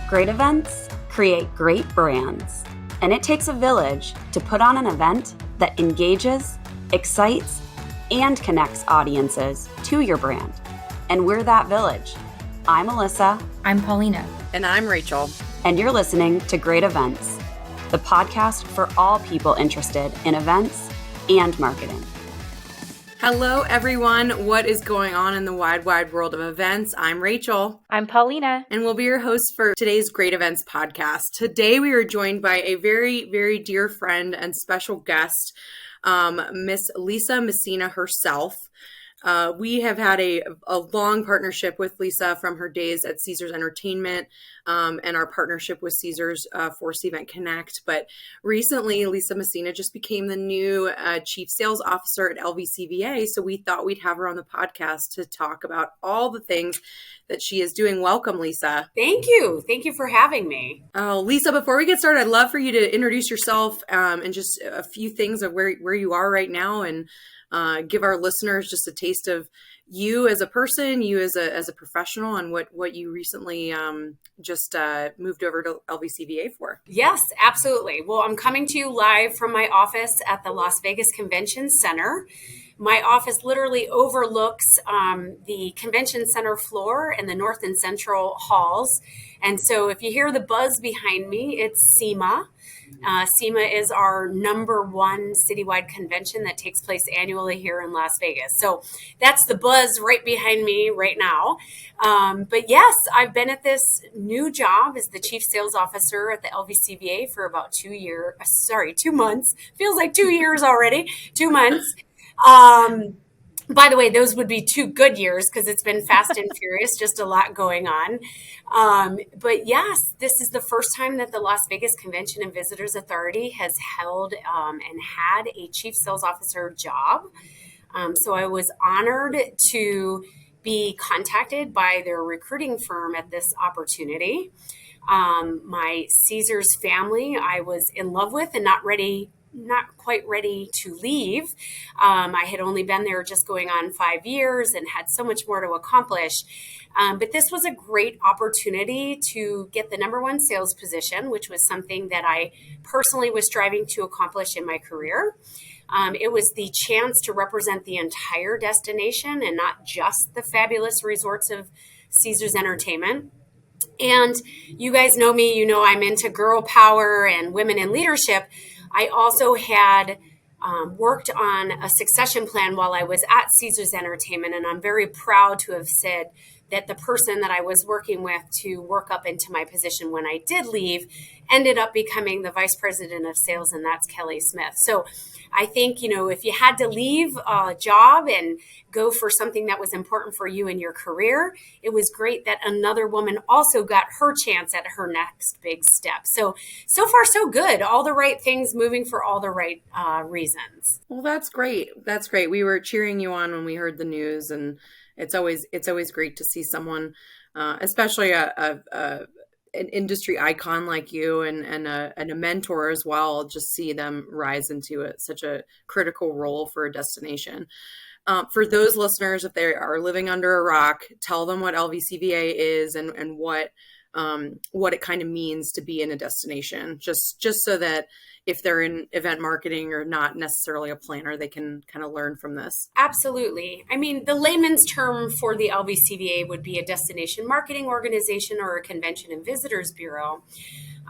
Great events create great brands, and it takes a village to put on an event that engages, excites, and connects audiences to your brand. And we're that village. I'm Alyssa. I'm Paulina. And I'm Rachel. And you're listening to Great Events, the podcast for all people interested in events and marketing. Hello, everyone. What is going on in the wide, wide world of events? I'm Rachel. I'm Paulina. And we'll be your hosts for today's Great Events podcast. Today, we are joined by a very, very dear friend and special guest, Miss Lisa Messina herself. We have had a long partnership with Lisa from her days at Caesars Entertainment and our partnership with Caesars Force Event Connect. But recently, Lisa Messina just became the new Chief Sales Officer at LVCVA. So we thought we'd have her on the podcast to talk about all the things that she is doing. Welcome, Lisa. Thank you. Thank you for having me. Oh, Lisa, before we get started, I'd love for you to introduce yourself and just a few things of where you are right now and give our listeners just a taste of you as a person, you as a professional, and what you recently just moved over to LVCVA for. Yes, absolutely. Well, I'm coming to you live from my office at the Las Vegas Convention Center. My office literally overlooks the convention center floor and the north and central halls. And so if you hear the buzz behind me, it's SEMA. SEMA is our number one citywide convention that takes place annually here in Las Vegas. So that's the buzz right behind me right now. But yes, I've been at this new job as the Chief Sales Officer at the LVCVA for about 2 months. Feels like 2 years already, 2 months. By the way, those would be 2 good years because it's been fast and furious, just a lot going on. But yes, this is the first time that the Las Vegas Convention and Visitors Authority has held and had a Chief Sales Officer job. So I was honored to be contacted by their recruiting firm at this opportunity. My Caesars family I was in love with and not quite ready to leave. I had only been there just going on 5 years and had so much more to accomplish. But this was a great opportunity to get the number one sales position, which was something that I personally was striving to accomplish in my career. It was the chance to represent the entire destination and not just the fabulous resorts of Caesars Entertainment. And you guys know me, you know I'm into girl power and women in leadership. I also had worked on a succession plan while I was at Caesars Entertainment, and I'm very proud to have said that the person that I was working with to work up into my position when I did leave ended up becoming the Vice President of Sales, and that's Kelly Smith. So I think, if you had to leave a job and go for something that was important for you in your career, it was great that another woman also got her chance at her next big step. So far, so good. All the right things moving for all the right reasons. Well, that's great. That's great. We were cheering you on when we heard the news, and it's always great to see someone, especially an industry icon like you and a mentor as well, just see them rise into such a critical role for a destination. For those listeners, if they are living under a rock, tell them what LVCVA is and what it kind of means to be in a destination, just so that if they're in event marketing or not necessarily a planner, they can kind of learn from this. Absolutely. I mean, the layman's term for the LVCVA would be a destination marketing organization or a convention and visitors bureau.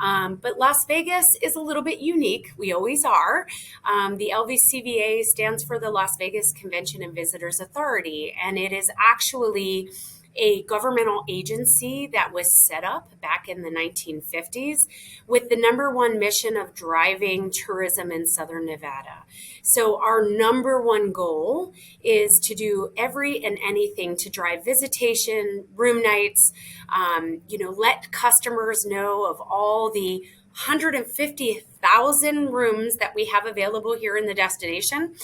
But Las Vegas is a little bit unique. We always are. The LVCVA stands for the Las Vegas Convention and Visitors Authority, and it is actually a governmental agency that was set up back in the 1950s with the number one mission of driving tourism in Southern Nevada. So our number one goal is to do every and anything to drive visitation, room nights, let customers know of all the 150,000 rooms that we have available here in the destination.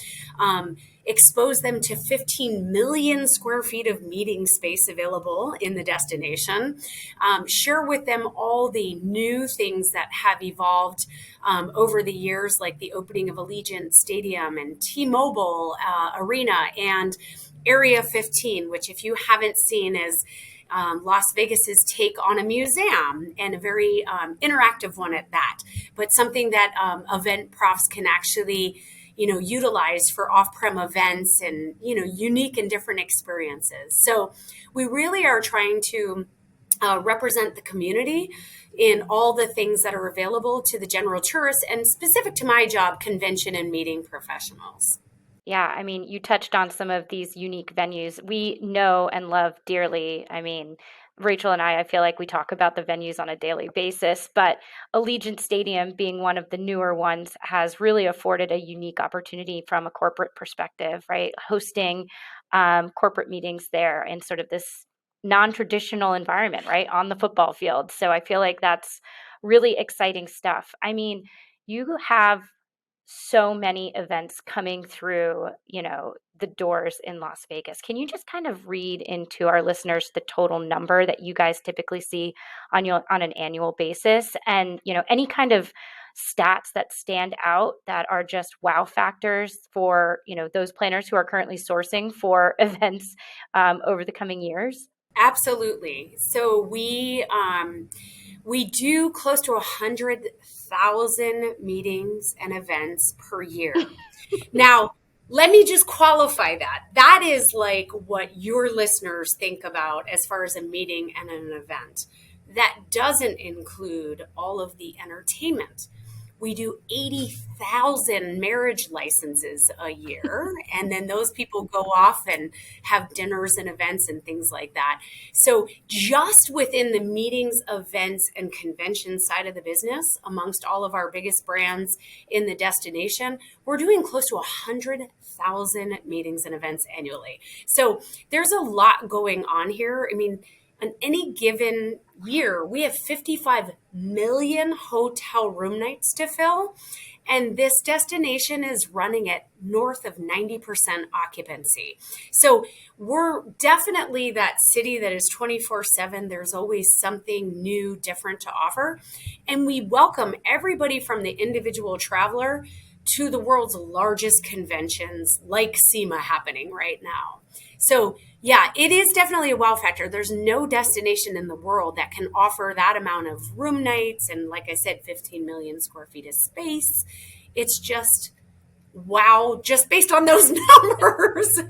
Expose them to 15 million square feet of meeting space available in the destination. Share with them all the new things that have evolved over the years, like the opening of Allegiant Stadium and T-Mobile Arena and Area 15, which if you haven't seen is Las Vegas's take on a museum, and a very interactive one at that, but something that event profs can actually utilize for off-prem events and, unique and different experiences. So we really are trying to represent the community in all the things that are available to the general tourist and specific to my job, convention and meeting professionals. Yeah, I mean, you touched on some of these unique venues we know and love dearly. I mean, Rachel and I feel like we talk about the venues on a daily basis, but Allegiant Stadium, being one of the newer ones, has really afforded a unique opportunity from a corporate perspective, right? Hosting corporate meetings there in sort of this non-traditional environment, right? On the football field. So I feel like that's really exciting stuff. I mean, you have so many events coming through, the doors in Las Vegas. Can you just kind of read into our listeners the total number that you guys typically see on an annual basis, and, any kind of stats that stand out that are just wow factors for, those planners who are currently sourcing for events over the coming years? Absolutely. So we do close to 100,000 meetings and events per year. Now, let me just qualify that. That is like what your listeners think about as far as a meeting and an event. That doesn't include all of the entertainment. We do 80,000 marriage licenses a year, and then those people go off and have dinners and events and things like that. So just within the meetings, events, and convention side of the business, amongst all of our biggest brands in the destination, we're doing close to 100,000 meetings and events annually. So there's a lot going on here. I mean, on any given year, we have 55 million hotel room nights to fill, and this destination is running at north of 90% occupancy. So we're definitely that city that is 24/7. There's always something new, different to offer, and we welcome everybody from the individual traveler to the world's largest conventions like SEMA happening right now. So yeah, it is definitely a wow factor. There's no destination in the world that can offer that amount of room nights and, like I said, 15 million square feet of space. It's just wow, just based on those numbers.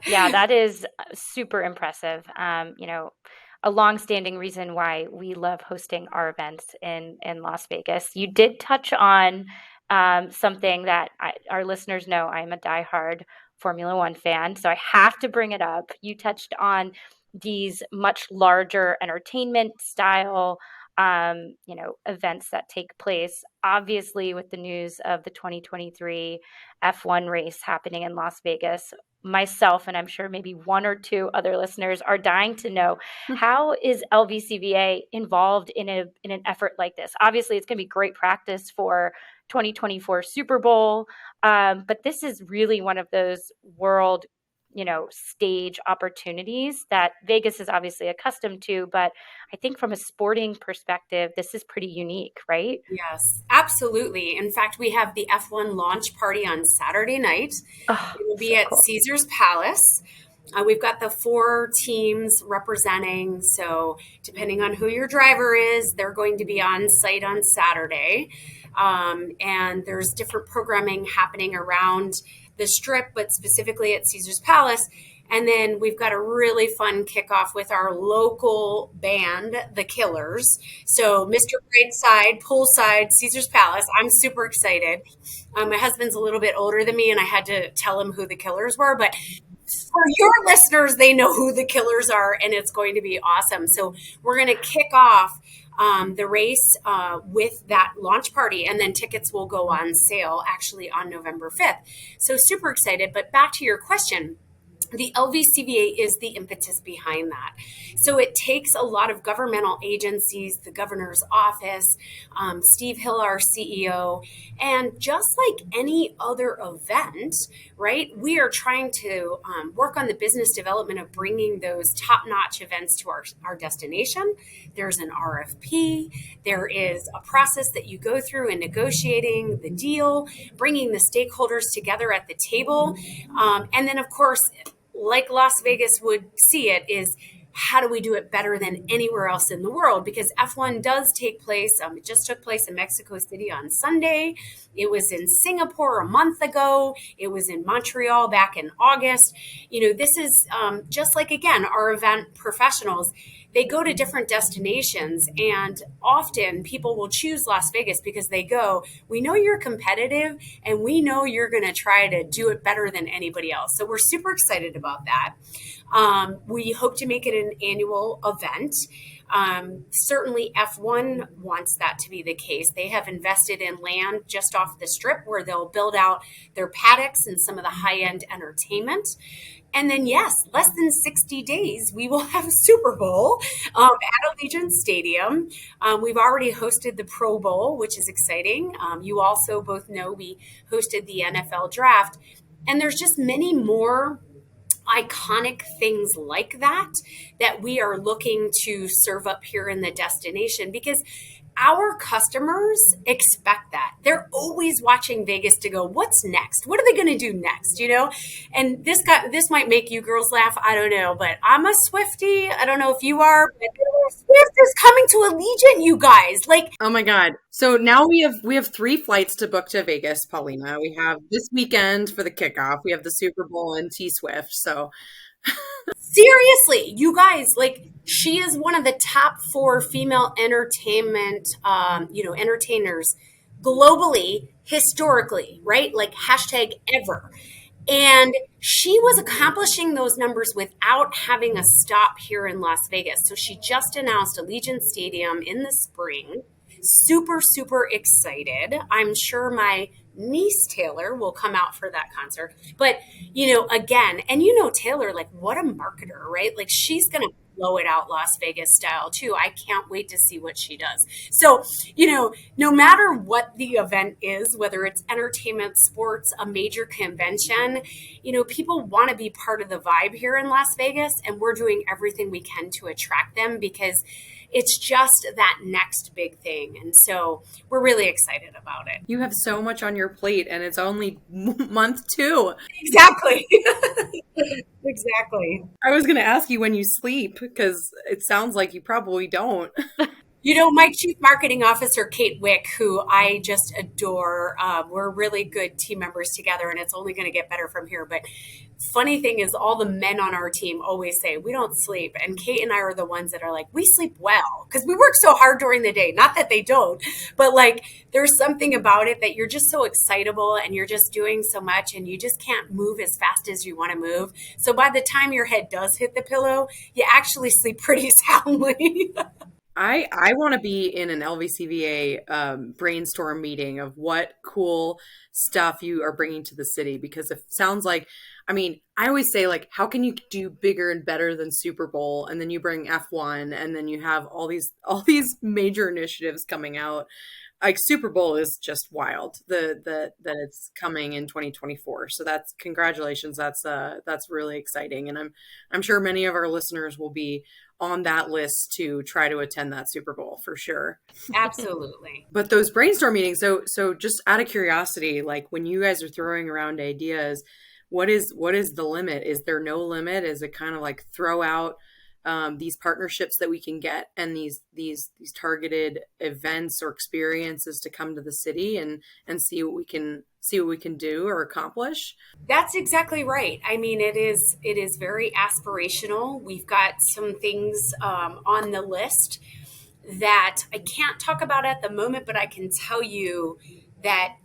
Yeah, that is super impressive. A longstanding reason why we love hosting our events in Las Vegas. You did touch on something that our listeners know. I'm a diehard Formula One fan, so I have to bring it up. You touched on these much larger entertainment style, events that take place. Obviously, with the news of the 2023 F1 race happening in Las Vegas, myself and I'm sure maybe one or two other listeners are dying to know, how is LVCVA involved in an effort like this? Obviously, it's going to be great practice for 2024 Super Bowl, but this is really one of those world stage opportunities that Vegas is obviously accustomed to, but I think from a sporting perspective, this is pretty unique, right? Yes, absolutely. In fact, we have the F1 launch party on Saturday night. Oh, It will be so at cool. Caesar's Palace. We've got the 4 teams representing. So depending on who your driver is, they're going to be on site on Saturday. And there's different programming happening around the strip, but specifically at Caesar's Palace. And then we've got a really fun kickoff with our local band, The Killers. So Mr. Brightside, Poolside, Caesar's Palace. I'm super excited. My husband's a little bit older than me, and I had to tell him who The Killers were. But for your listeners, they know who The Killers are, and it's going to be awesome. So we're going to kick off the race with that launch party, and then tickets will go on sale actually on November 5th. So super excited. But back to your question. The LVCVA is the impetus behind that. So it takes a lot of governmental agencies, the governor's office, Steve Hill, our CEO, and just like any other event, right, we are trying to work on the business development of bringing those top-notch events to our destination. There's an RFP. There is a process that you go through in negotiating the deal, bringing the stakeholders together at the table. And then, of course, like Las Vegas would see it, is how do we do it better than anywhere else in the world? Because F1 does take place. It just took place in Mexico City on Sunday. It was in Singapore a month ago. It was in Montreal back in August. This is just like, again, our event professionals. They go to different destinations, and often people will choose Las Vegas because they go, we know you're competitive and we know you're going to try to do it better than anybody else. So we're super excited about that. We hope to make it an annual event. Certainly F1 wants that to be the case. They have invested in land just off the strip where they'll build out their paddocks and some of the high-end entertainment. And then, yes, less than 60 days, we will have a Super Bowl at Allegiant Stadium. We've already hosted the Pro Bowl, which is exciting. You also both know we hosted the NFL Draft. And there's just many more iconic things like that we are looking to serve up here in the destination, because our customers expect that. They're always watching Vegas to go, what's next? What are they going to do next? And this might make you girls laugh. I don't know, but I'm a Swiftie. I don't know if you are, but Swift is coming to Allegiant, you guys. Like, oh my God. So now we have 3 flights to book to Vegas, Paulina. We have this weekend for the kickoff. We have the Super Bowl and T-Swift. So seriously, you guys, like, she is one of the top 4 female entertainment, entertainers globally, historically, right? Like #ever. And she was accomplishing those numbers without having a stop here in Las Vegas. So she just announced Allegiant Stadium in the spring. Super, super excited. I'm sure my niece Taylor will come out for that concert. But, again, and Taylor, like, what a marketer, right? Like, she's going to blow it out Las Vegas style too. I can't wait to see what she does. So, no matter what the event is, whether it's entertainment, sports, a major convention, people want to be part of the vibe here in Las Vegas, and we're doing everything we can to attract them, because it's just that next big thing. And so we're really excited about it. you have so much on your plate, and it's only month 2. Exactly. Exactly. I was going to ask you when you sleep, because it sounds like you probably don't. My chief marketing officer, Kate Wick, who I just adore, we're really good team members together, and it's only going to get better from here. But funny thing is, all the men on our team always say, we don't sleep. And Kate and I are the ones that are like, we sleep well, because we work so hard during the day. Not that they don't, but like, there's something about it that you're just so excitable, and you're just doing so much, and you just can't move as fast as you want to move. So by the time your head does hit the pillow, you actually sleep pretty soundly. I want to be in an LVCVA brainstorm meeting of what cool stuff you are bringing to the city, because it sounds like, I always say, like, how can you do bigger and better than Super Bowl? And then you bring F1, and then you have all these major initiatives coming out. Like, Super Bowl is just wild. That it's coming in 2024. So that's, congratulations. That's really exciting, and I'm sure many of our listeners will be on that list to try to attend that Super Bowl for sure. Absolutely. But those brainstorm meetings, so just out of curiosity, like, when you guys are throwing around ideas, what is the limit? Is there no limit? Is it kind of like throw out these partnerships that we can get, and these targeted events or experiences to come to the city and see what we can do or accomplish? That's exactly right. It is very aspirational. We've got some things on the list that I can't talk about at the moment, but I can tell you that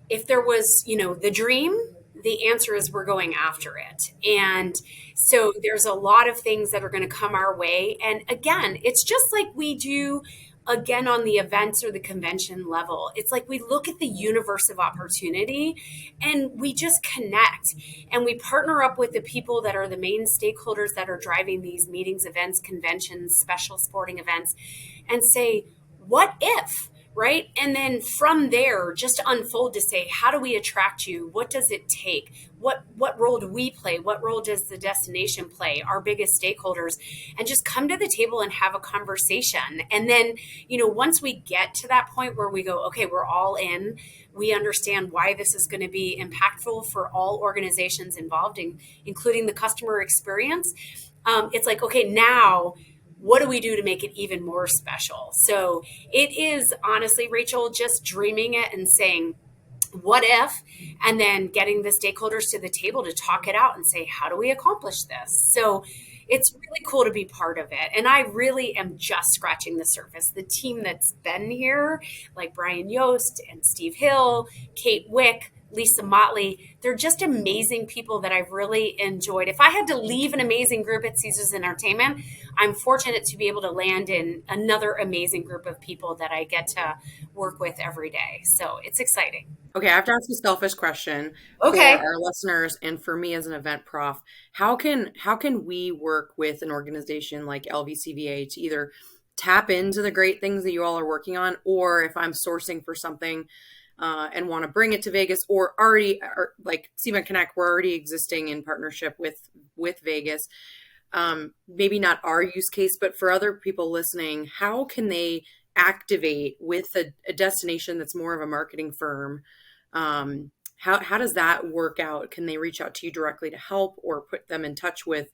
if there was, the dream, the answer is we're going after it. And so there's a lot of things that are going to come our way. And again, it's just like we do again on the events or the convention level. It's like we look at the universe of opportunity, and we just connect, and we partner up with the people that are the main stakeholders that are driving these meetings, events, conventions, special sporting events, and say, what if? Right? And then from there, just unfold to say, how do we attract you? What does it take? What role do we play? What role does the destination play? Our biggest stakeholders, and just come to the table and have a conversation. And then, once we get to that point where we go, okay, we're all in, We understand why this is going to be impactful for all organizations involved, including the customer experience. It's like, okay, now what do we do to make it even more special? So it is honestly, Rachel, just dreaming it and saying, what if, and then getting the stakeholders to the table to talk it out and say, how do we accomplish this? So it's really cool to be part of it. And I really am just scratching the surface. The team that's been here, like Brian Yost and Steve Hill, Kate Wick, Lisa Motley, they're just amazing people that I've really enjoyed. If I had to leave an amazing group at Caesars Entertainment, I'm fortunate to be able to land in another amazing group of people that I get to work with every day. So it's exciting. Okay, I have to ask a selfish question Okay. for our listeners and for me as an event prof. How can we work with an organization like LVCVA to either tap into the great things that you all are working on, or if I'm sourcing for something and want to bring it to Vegas, or already, or like CVent Connect, we're already existing in partnership with Vegas. Maybe not our use case, but for other people listening, how can they activate with a destination that's more of a marketing firm? How does that work out? Can they reach out to you directly to help, or put them in touch with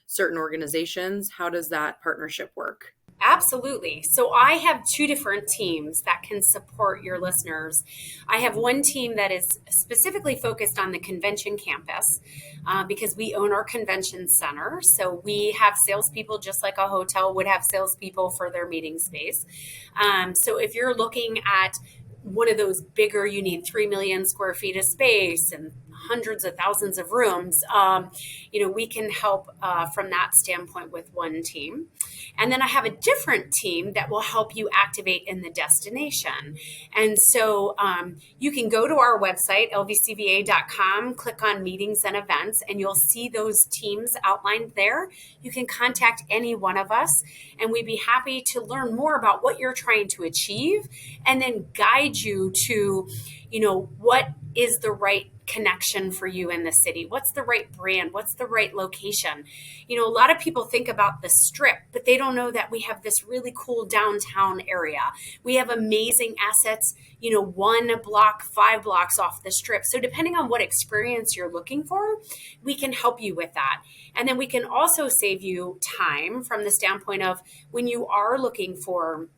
certain organizations? How does that partnership work? Absolutely. So I have two different teams that can support your listeners. I have one team that is specifically focused on the convention campus because we own our convention center. So we have salespeople just like a hotel would have salespeople for their meeting space. So if you're looking at one of those bigger, you need 3 million square feet of space and hundreds of thousands of rooms, we can help from that standpoint with one team. And then I have a different team that will help you activate in the destination. And so you can go to our website, lvcva.com, click on meetings and events, and you'll see those teams outlined there. You can contact any one of us, and we'd be happy to learn more about what you're trying to achieve and then guide you to, what is the right connection for you in the city? What's the right brand? What's the right location? A lot of people think about the Strip, but they don't know that we have this really cool downtown area. We have amazing assets, 1 block, 5 blocks off the Strip. So depending on what experience you're looking for, we can help you with that. And then we can also save you time from the standpoint of when you are looking for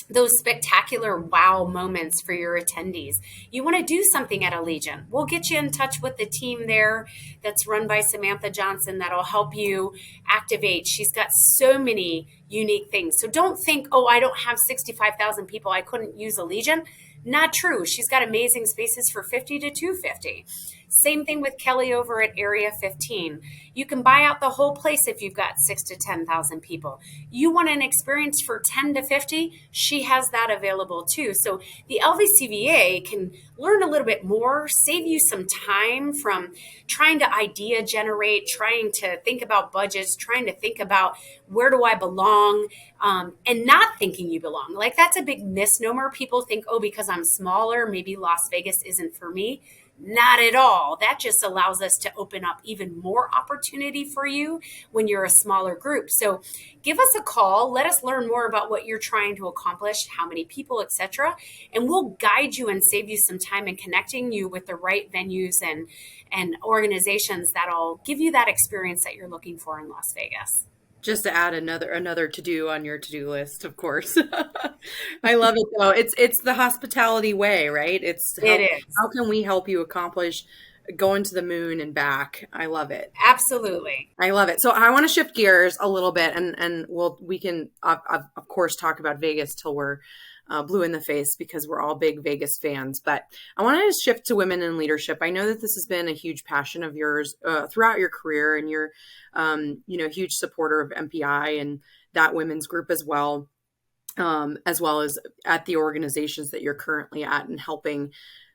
those spectacular wow moments for your attendees. You want to do something at Allegiant. We'll get you in touch with the team there that's run by Samantha Johnson that'll help you activate. She's got so many unique things. So don't think, I don't have 65,000 people, I couldn't use Allegiant. Not true. She's got amazing spaces for 50 to 250. Same thing with Kelly over at Area 15. You can buy out the whole place if you've got 6,000 to 10,000 people. You want an experience for 10 to 50? She has that available too. So the LVCVA can learn a little bit more, save you some time from trying to idea generate, trying to think about budgets, trying to think about where do I belong, and not thinking you belong. Like that's a big misnomer. People think, because I'm smaller, maybe Las Vegas isn't for me. Not at all. That just allows us to open up even more opportunity for you when you're a smaller group. So give us a call. Let us learn more about what you're trying to accomplish, how many people, etc. And we'll guide you and save you some time in connecting you with the right venues and organizations that'll give you that experience that you're looking for in Las Vegas. Just to add another to-do on your to-do list, of course. I love it though. It's the hospitality way, right? It is. How can we help you accomplish going to the moon and back? I love it. Absolutely. I love it. So I want to shift gears a little bit, and we can of course talk about Vegas till we're blue in the face because we're all big Vegas fans. But I wanted to shift to women in leadership. I know that this has been a huge passion of yours throughout your career, and you're huge supporter of MPI and that women's group as well as at the organizations that you're currently at and helping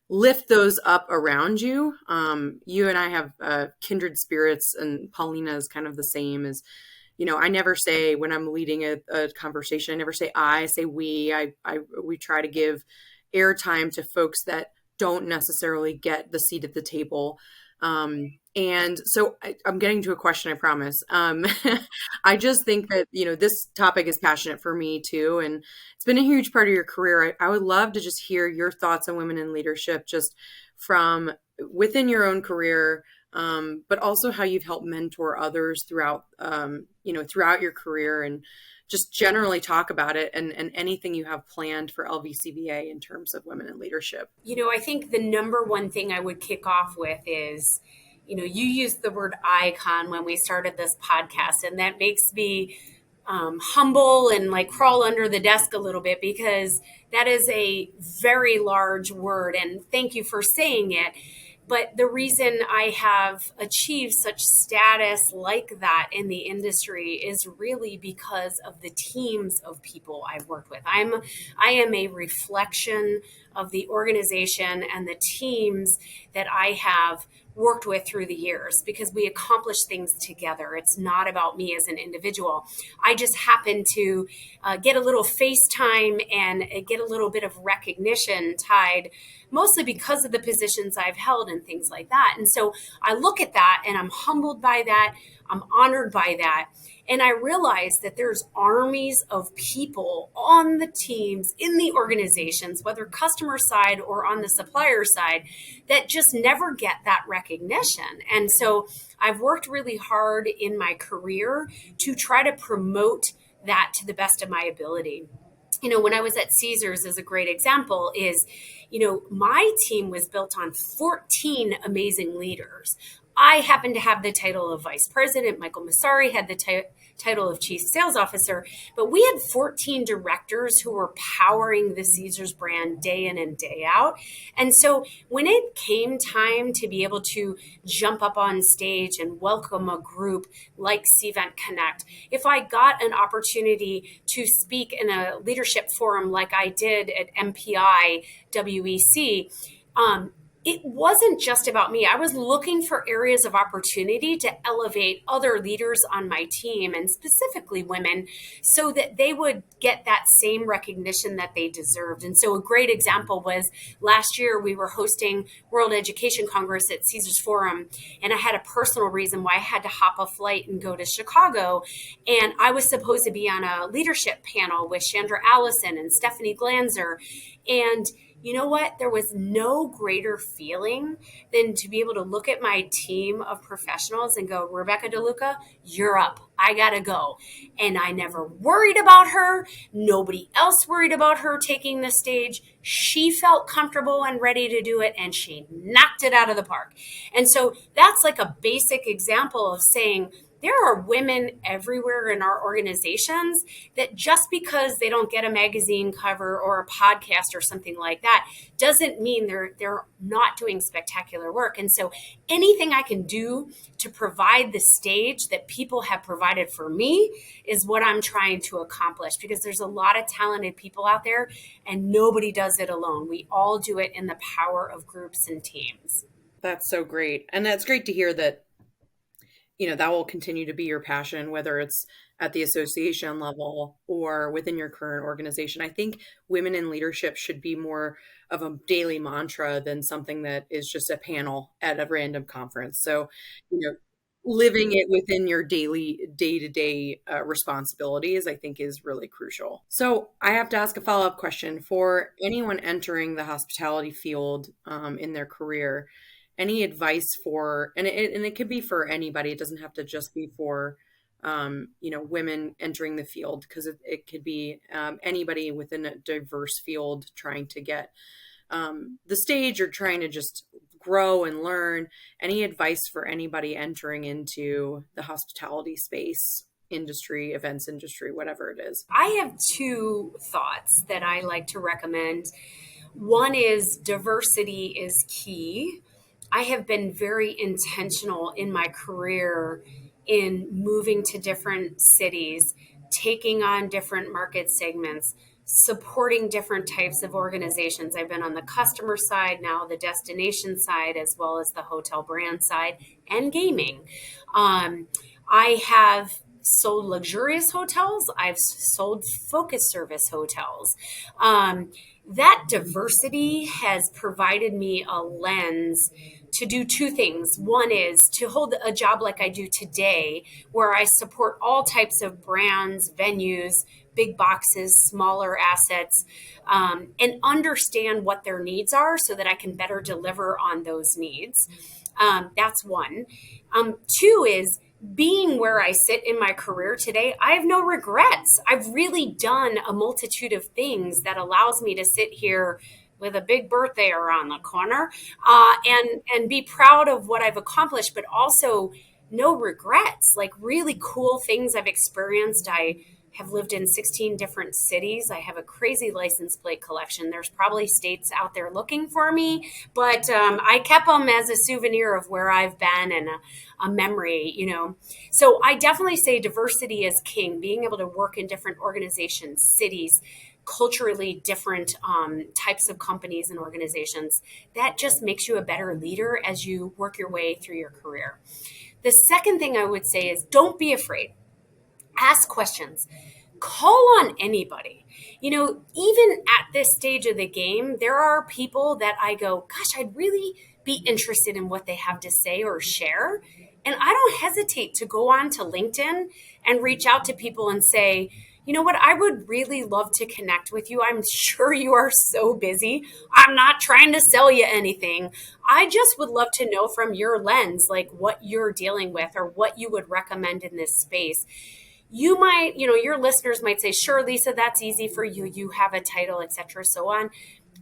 lift those up around you. You and I have kindred spirits, and Paulina is kind of the same as, I never say when I'm leading a conversation, I never say I say we. We try to give airtime to folks that don't necessarily get the seat at the table And so I'm getting to a question, I promise. I just think that, this topic is passionate for me too. And it's been a huge part of your career. I would love to just hear your thoughts on women in leadership, just from within your own career, but also how you've helped mentor others throughout, throughout your career, and just generally talk about it, and anything you have planned for LVCVA in terms of women in leadership. I think the number one thing I would kick off with is, you used the word icon when we started this podcast, and that makes me humble and like crawl under the desk a little bit, because that is a very large word, and thank you for saying it. But the reason I have achieved such status like that in the industry is really because of the teams of people I've worked with. I am a reflection of the organization and the teams that I have worked with through the years, because we accomplish things together. It's not about me as an individual. I just happen to get a little FaceTime and get a little bit of recognition tied, mostly because of the positions I've held and things like that. And so I look at that and I'm humbled by that. I'm honored by that. And I realize that there's armies of people on the teams, in the organizations, whether customer side or on the supplier side, that just never get that recognition. And so I've worked really hard in my career to try to promote that to the best of my ability. When I was at Caesars, as a great example, is, my team was built on 14 amazing leaders. I happen to have the title of vice president. Michael Massari had the title of chief sales officer, but we had 14 directors who were powering the Caesars brand day in and day out. And so when it came time to be able to jump up on stage and welcome a group like Cvent Connect, if I got an opportunity to speak in a leadership forum like I did at MPI WEC, it wasn't just about me. I was looking for areas of opportunity to elevate other leaders on my team, and specifically women, so that they would get that same recognition that they deserved. And so a great example was last year we were hosting World Education Congress at Caesars Forum, and I had a personal reason why I had to hop a flight and go to Chicago. And I was supposed to be on a leadership panel with Chandra Allison and Stephanie Glanzer. And you know what? There was no greater feeling than to be able to look at my team of professionals and go, Rebecca DeLuca, you're up. I gotta go. And I never worried about her. Nobody else worried about her taking the stage. She felt comfortable and ready to do it, and she knocked it out of the park. And so that's like a basic example of saying, there are women everywhere in our organizations that just because they don't get a magazine cover or a podcast or something like that doesn't mean they're not doing spectacular work. And so anything I can do to provide the stage that people have provided for me is what I'm trying to accomplish, because there's a lot of talented people out there and nobody does it alone. We all do it in the power of groups and teams. That's so great. And that's great to hear that that will continue to be your passion, whether it's at the association level or within your current organization. I think women in leadership should be more of a daily mantra than something that is just a panel at a random conference. So, living it within your daily day-to-day responsibilities, I think, is really crucial. So I have to ask a follow-up question for anyone entering the hospitality field in their career. Any advice for, and it could be for anybody. It doesn't have to just be for, women entering the field, because it could be anybody within a diverse field trying to get the stage or trying to just grow and learn. Any advice for anybody entering into the hospitality space, industry, events industry, whatever it is? I have two thoughts that I like to recommend. One is diversity is key. I have been very intentional in my career in moving to different cities, taking on different market segments, supporting different types of organizations. I've been on the customer side, now the destination side, as well as the hotel brand side and gaming. I have sold luxurious hotels. I've sold focus service hotels. That diversity has provided me a lens to do two things. One is to hold a job like I do today, where I support all types of brands, venues, big boxes, smaller assets, and understand what their needs are so that I can better deliver on those needs. That's one. Two is being where I sit in my career today, I have no regrets. I've really done a multitude of things that allows me to sit here with a big birthday around the corner, and be proud of what I've accomplished, but also no regrets, like really cool things I've experienced. I have lived in 16 different cities. I have a crazy license plate collection. There's probably states out there looking for me, but I kept them as a souvenir of where I've been and a memory, you know. So I definitely say diversity is king, being able to work in different organizations, cities, culturally different types of companies and organizations. That just makes you a better leader as you work your way through your career. The second thing I would say is don't be afraid. Ask questions. Call on anybody. You know, even at this stage of the game, there are people that I go, gosh, I'd really be interested in what they have to say or share. And I don't hesitate to go on to LinkedIn and reach out to people and say, you know what, I would really love to connect with you. I'm sure you are so busy. I'm not trying to sell you anything. I just would love to know from your lens, like what you're dealing with or what you would recommend in this space. You might, you know, your listeners might say, sure, Lisa, that's easy for you. You have a title, et cetera, so on.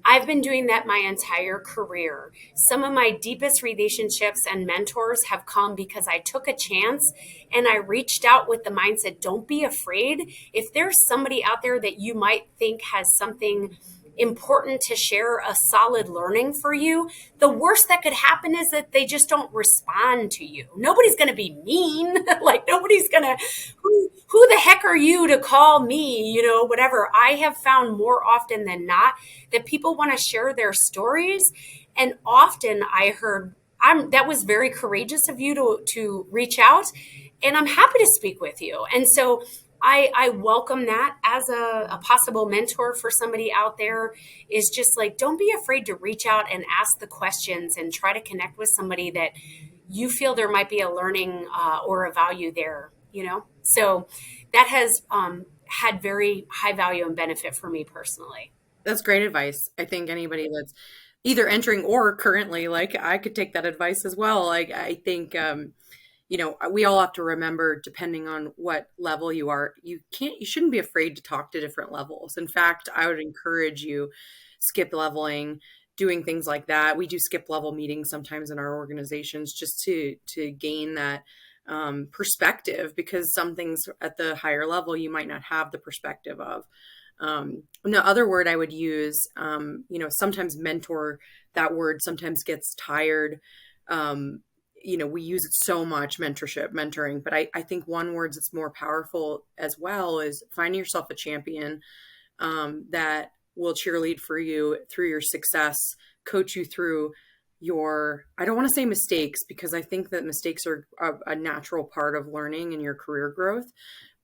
I've been doing that my entire career. Some of my deepest relationships and mentors have come because I took a chance and I reached out with the mindset, don't be afraid. If there's somebody out there that you might think has something important to share, a solid learning for you, the worst that could happen is that they just don't respond to you. Nobody's going to be mean. Like nobody's going to, who the heck are you to call me, you know, whatever. I have found more often than not that people want to share their stories. And often I heard, that was very courageous of you to reach out, and I'm happy to speak with you. And so I welcome that as a possible mentor for somebody out there, is just like, don't be afraid to reach out and ask the questions and try to connect with somebody that you feel there might be a learning or a value there, you know? So that has had very high value and benefit for me personally. That's great advice. I think anybody that's either entering or currently, like I could take that advice as well. Like I think, you know, we all have to remember, depending on what level you are, you shouldn't be afraid to talk to different levels. In fact, I would encourage you skip leveling, doing things like that. We do skip level meetings sometimes in our organizations just to gain that perspective, because some things at the higher level you might not have the perspective of. The other word I would use, you know, sometimes mentor, that word sometimes gets tired. You know, we use it so much, mentorship, mentoring, but I think one word that's more powerful as well is finding yourself a champion that will cheerlead for you through your success, coach you through your, I don't want to say mistakes, because I think that mistakes are a natural part of learning and your career growth,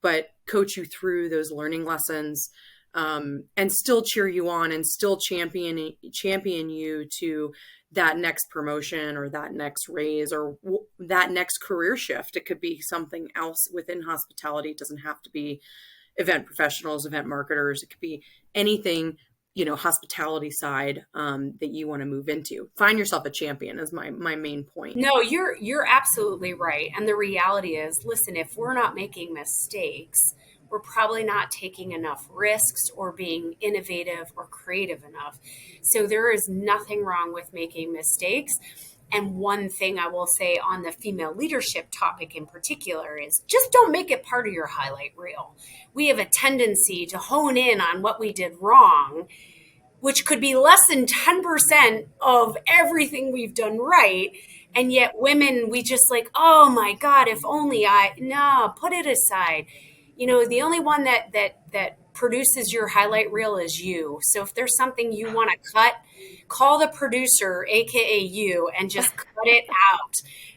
but coach you through those learning lessons, and still cheer you on and still champion you to that next promotion or that next raise or that next career shift. It could be something else within hospitality. It doesn't have to be event professionals, event marketers. It could be anything, you know, hospitality side that you want to move into. Find yourself a champion is my main point. No, you're absolutely right. And the reality is, listen, if we're not making mistakes, we're probably not taking enough risks or being innovative or creative enough. So there is nothing wrong with making mistakes. And one thing I will say on the female leadership topic in particular is just don't make it part of your highlight reel. We have a tendency to hone in on what we did wrong, which could be less than 10% of everything we've done right. And yet women, we just like, oh my God, if only no, put it aside. You know, the only one that produces your highlight reel is you. So if there's something you want to cut, call the producer, AKA you, and just cut it out.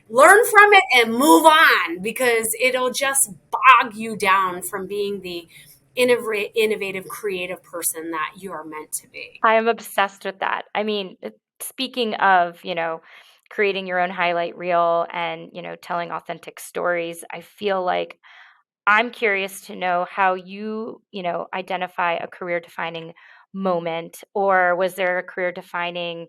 Learn from it and move on, because it'll just bog you down from being the innovative, creative person that you are meant to be. I am obsessed with that. I mean, speaking of, you know, creating your own highlight reel and, telling authentic stories. I feel like I'm curious to know how you, identify a career defining moment, or was there a career defining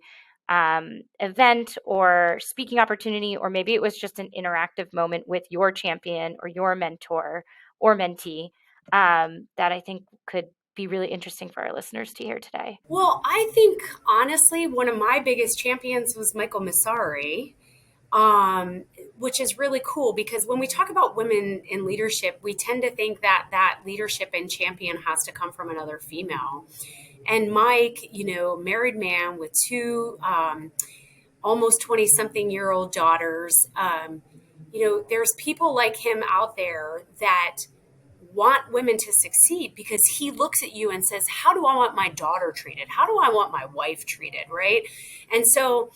event or speaking opportunity, or maybe it was just an interactive moment with your champion or your mentor or mentee that I think could be really interesting for our listeners to hear today. Well, I think honestly, one of my biggest champions was Michael Massari, which is really cool because when we talk about women in leadership, we tend to think that that leadership and champion has to come from another female. And Mike, married man with two almost 20-something-year-old daughters, there's people like him out there that want women to succeed because he looks at you and says, how do I want my daughter treated? How do I want my wife treated? Right. And so,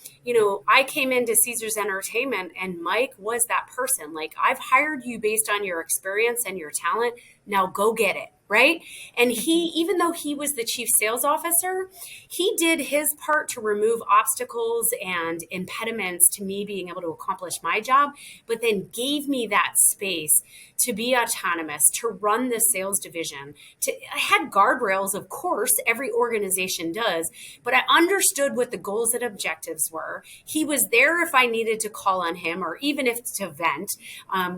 I came into Caesars Entertainment and Mike was that person. Like, I've hired you based on your experience and your talent. Now go get it. Right. And he, even though he was the chief sales officer, he did his part to remove obstacles and impediments to me being able to accomplish my job, but then gave me that space to be autonomous, to run the sales division. I had guardrails, of course, every organization does, but I understood what the goals and objectives were. He was there if I needed to call on him or even if to vent.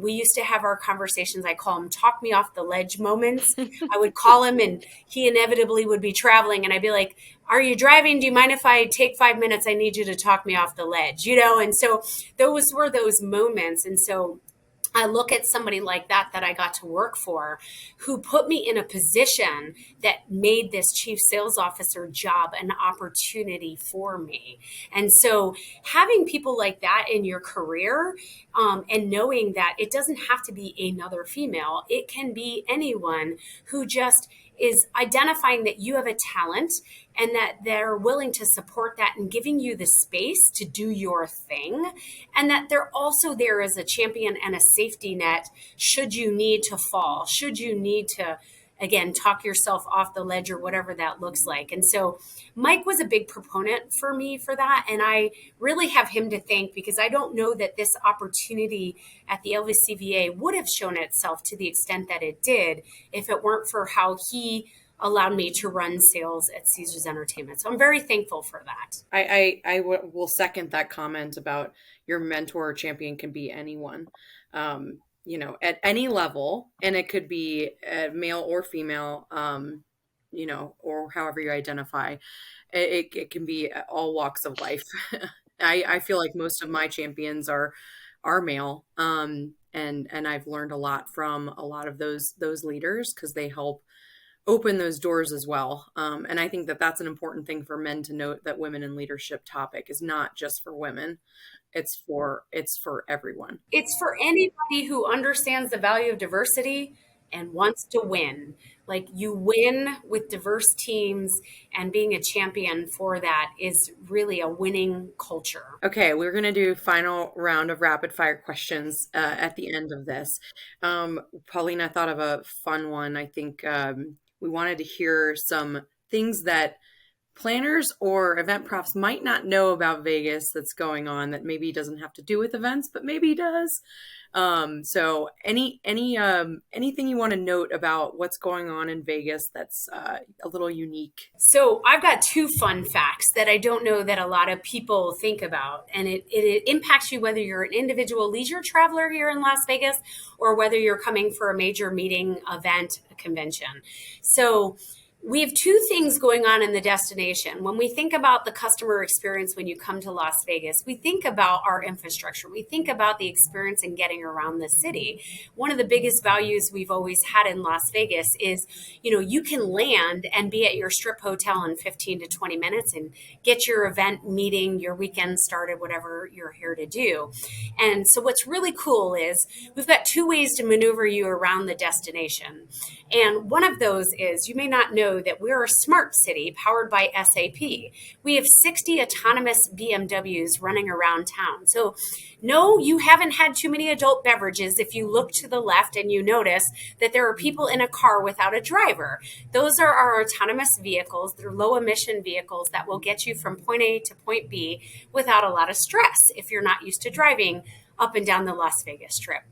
We used to have our conversations. I call them talk me off the ledge moments. I would call him and he inevitably would be traveling and I'd be like, are you driving? Do you mind if I take 5 minutes? I need you to talk me off the ledge, And so those were those moments. And so I look at somebody like that I got to work for, who put me in a position that made this chief sales officer job an opportunity for me. And so having people like that in your career, and knowing that it doesn't have to be another female, it can be anyone who just is identifying that you have a talent and that they're willing to support that and giving you the space to do your thing. And that they're also there as a champion and a safety net should you need to fall, should you need to, again, talk yourself off the ledge or whatever that looks like. And so Mike was a big proponent for me for that. And I really have him to thank because I don't know that this opportunity at the LVCVA would have shown itself to the extent that it did if it weren't for how he allowed me to run sales at Caesars Entertainment. So I'm very thankful for that. I will second that comment about your mentor or champion can be anyone. At any level, and it could be male or female, or however you identify. It can be all walks of life. I feel like most of my champions are male, and I've learned a lot from a lot of those leaders because they help open those doors as well. And I think that that's an important thing for men to note, that women in leadership topic is not just for women. It's for everyone. It's for anybody who understands the value of diversity and wants to win. Like, you win with diverse teams, and being a champion for that is really a winning culture. Okay, we're going to do final round of rapid fire questions at the end of this. Paulina thought of a fun one. I think we wanted to hear some things that planners or event profs might not know about Vegas that's going on that maybe doesn't have to do with events, but maybe does. So anything you want to note about what's going on in Vegas that's a little unique? So I've got two fun facts that I don't know that a lot of people think about, and it impacts you whether you're an individual leisure traveler here in Las Vegas or whether you're coming for a major meeting, event, a convention. So we have two things going on in the destination. When we think about the customer experience when you come to Las Vegas, we think about our infrastructure. We think about the experience in getting around the city. One of the biggest values we've always had in Las Vegas is, you can land and be at your strip hotel in 15 to 20 minutes and get your event, meeting, your weekend started, whatever you're here to do. And so what's really cool is we've got two ways to maneuver you around the destination. And one of those is, you may not know know that we're a smart city powered by SAP. We have 60 autonomous BMWs running around town. So no, you haven't had too many adult beverages if you look to the left and you notice that there are people in a car without a driver. Those are our autonomous vehicles. They're low emission vehicles that will get you from point A to point B without a lot of stress if you're not used to driving up and down the Las Vegas Strip.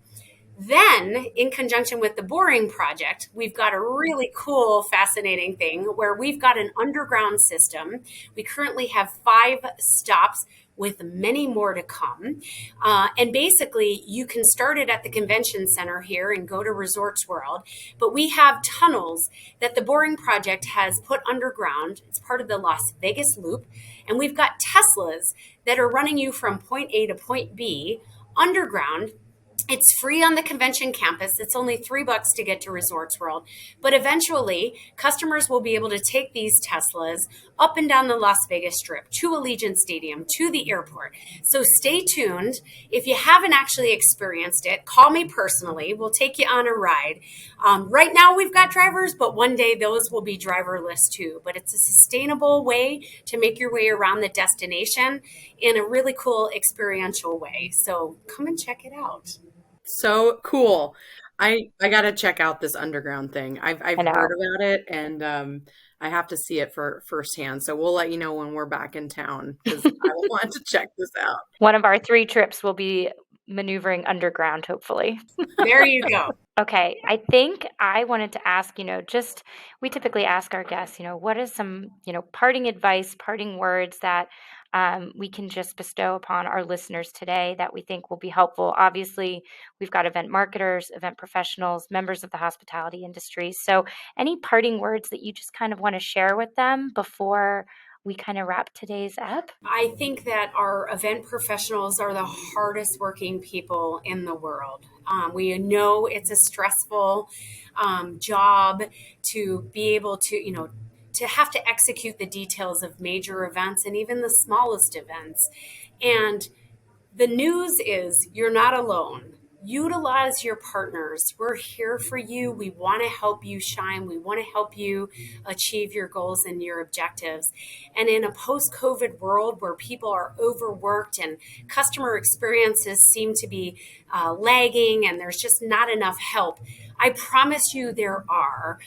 Then, in conjunction with the Boring Project, we've got a really cool, fascinating thing where we've got an underground system. We currently have 5 stops with many more to come. And basically, you can start it at the convention center here and go to Resorts World. But we have tunnels that the Boring Project has put underground. It's part of the Las Vegas Loop. And we've got Teslas that are running you from point A to point B underground. It's free on the convention campus. It's only $3 to get to Resorts World. But eventually, customers will be able to take these Teslas up and down the Las Vegas Strip to Allegiant Stadium, to the airport. So stay tuned. If you haven't actually experienced it, call me personally. We'll take you on a ride. Right now, we've got drivers, but one day those will be driverless too. But it's a sustainable way to make your way around the destination in a really cool experiential way. So come and check it out. So cool. I got to check out this underground thing. I've heard about it, and I have to see it for firsthand. So we'll let you know when we're back in town, because I want to check this out. One of our 3 trips will be maneuvering underground, hopefully. There you go. Okay, I think I wanted to ask, we typically ask our guests, what is some, parting advice, parting words that we can just bestow upon our listeners today that we think will be helpful. Obviously, we've got event marketers, event professionals, members of the hospitality industry. So any parting words that you just kind of want to share with them before we kind of wrap today's up? I think that our event professionals are the hardest working people in the world. We know it's a stressful job to be able to, to have to execute the details of major events and even the smallest events. And the news is you're not alone. Utilize your partners. We're here for you. We want to help you shine. We want to help you achieve your goals and your objectives. And in a post-COVID world where people are overworked and customer experiences seem to be lagging and there's just not enough help, I promise you there are.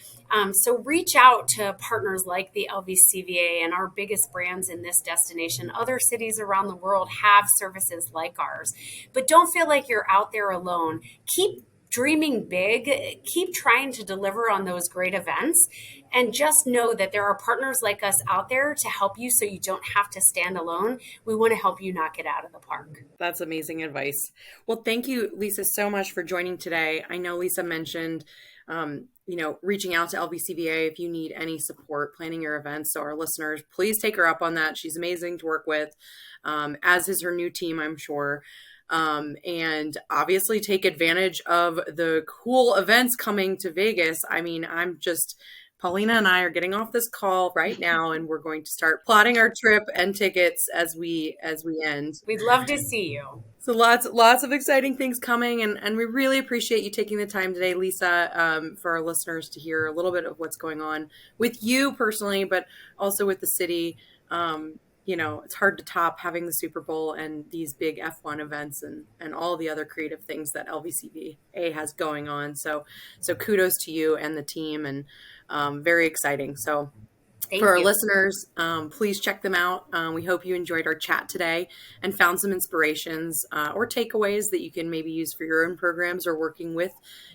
So reach out to partners like the LVCVA and our biggest brands in this destination. Other cities around the world have services like ours. But don't feel like you're out there alone. Keep dreaming big. Keep trying to deliver on those great events. And just know that there are partners like us out there to help you so you don't have to stand alone. We want to help you knock it out of the park. That's amazing advice. Well, thank you, Lisa, so much for joining today. I know Lisa mentioned reaching out to LVCVA if you need any support planning your events. So our listeners, please take her up on that. She's amazing to work with, as is her new team, I'm sure. And obviously take advantage of the cool events coming to Vegas. I mean, Paulina and I are getting off this call right now, and we're going to start plotting our trip and tickets as we end. We'd love to see you. So lots of exciting things coming, and we really appreciate you taking the time today, Lisa, for our listeners to hear a little bit of what's going on with you personally, but also with the city. It's hard to top having the Super Bowl and these big F1 events and all the other creative things that LVCVA has going on. So kudos to you and the team, and very exciting. So for our listeners, please check them out. We hope you enjoyed our chat today and found some inspirations or takeaways that you can maybe use for your own programs or working with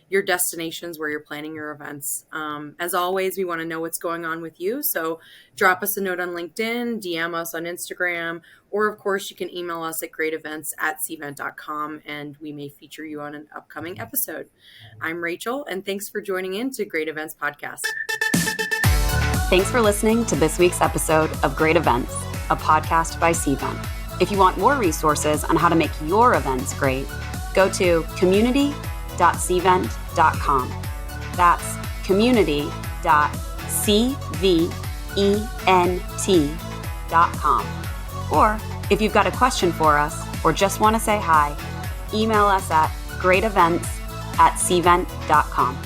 your destinations where you're planning your events. As always, we want to know what's going on with you. So drop us a note on LinkedIn, DM us on Instagram, or of course you can email us at greatevents@cvent.com and we may feature you on an upcoming episode. I'm Rachel, and thanks for joining in to Great Events Podcast. Thanks for listening to this week's episode of Great Events, a podcast by CVent. If you want more resources on how to make your events great, go to community.cvent.com. That's community.cvent.com. Or if you've got a question for us or just want to say hi, email us at greatevents@cvent.com.